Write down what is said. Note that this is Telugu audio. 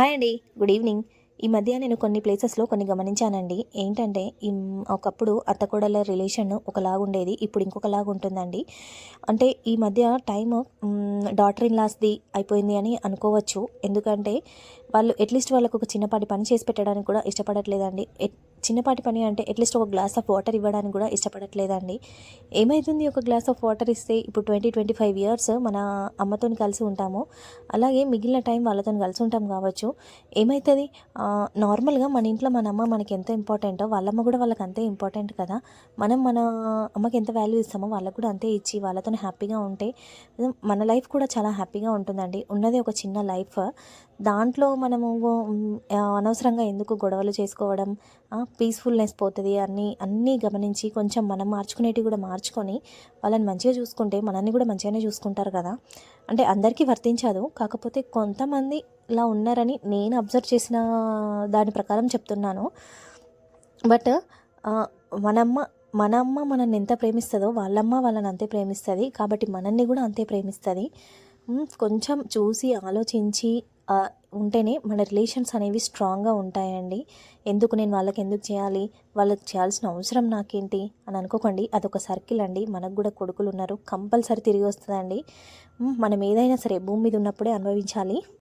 హాయ్ అండి. Good evening. ఈ మధ్య నేను కొన్ని ప్లేసెస్‌లో కొన్ని గమనించానండి. ఏంటంటే ఒకప్పుడు అత్తకోడళ్ళ రిలేషన్ ఒకలాగుండేది. ఇప్పుడు ఇంకొకలాగుంటుందండి. అంటే ఈ మధ్య టైము డాటర్ ఇన్ లాస్‌ది అయిపోయింది అని అనుకోవచ్చు. ఎందుకంటే వాళ్ళు అట్‌లీస్ట్ వాళ్ళకొక చిన్నపాటి పని చేసి పెట్టడానికి కూడా ఇష్టపడట్లేదండి. చిన్నపాటి పని అంటే అట్‌లీస్ట్ ఒక గ్లాస్ ఆఫ్ వాటర్ ఇవ్వడానికి కూడా ఇష్టపడట్లేదండి. ఏమైతుంది ఒక గ్లాస్ ఆఫ్ వాటర్ ఇస్తే ఇప్పుడు 25 ఇయర్స్ మన అమ్మతోని కలిసి ఉంటాము. అలాగే మిగిలిన టైం వాళ్ళతోని కలిసి ఉంటాం కావచ్చు. ఏమైతది నార్మల్‌గా మన ఇంట్లో మన అమ్మ మనకి ఎంత ఇంపార్టెంటో వాళ్ళమ్మ కూడా వాళ్ళకి అంతే ఇంపార్టెంట్ కదా! మనం మన అమ్మకి ఎంత వాల్యూ ఇస్తామో వాళ్ళకి కూడా అంతే ఇచ్చి వాళ్ళతోని హ్యాపీగా ఉంటే మన లైఫ్ కూడా చాలా హ్యాపీగా ఉంటుందండి. ఉన్నది ఒక చిన్న లైఫ్. దాంట్లో మనము అనవసరంగా ఎందుకు గొడవలు చేసుకోవడం, పీస్‌ఫుల్‌నెస్ పోతది అన్నీ గమనించి కొంచెం మనం మార్చుకునేటివి కూడా మార్చుకొని వాళ్ళని మంచిగా చూసుకుంటే మనల్ని కూడా మంచిగానే చూసుకుంటారు కదా! అంటే అందరికీ వర్తించదు. కాకపోతే కొంతమంది ఇలా ఉన్నారని నేను అబ్జర్వ్ చేసిన దాని ప్రకారం చెప్తున్నాను. బట్ ఆహ్, మనమ్మ మన అమ్మ మనల్ని ఎంత ప్రేమిస్తదో వాళ్ళమ్మ వాళ్ళని అంతే ప్రేమిస్తది. కాబట్టి మనల్ని కూడా అంతే ప్రేమిస్తది. కొంచెం చూసి ఆలోచించి ఆహ్, ఉంటేనే మన రిలేషన్స్ అనేవి స్ట్రాంగ్‌గా ఉంటాయండి. నేను వాళ్ళకెందుకు చేయాలి? వాళ్ళకి చేయాల్సిన అవసరం నాకేంటి? అని అనుకోకండి. అదొక సర్కిల్ అండి. మనకు గూడా కొడుకులున్నారు. కంపల్సరీ తిరిగొస్తదండి. మనం ఏదైనా సరే భూమి మీద ఉన్నప్పుడే అనుభవించాలి.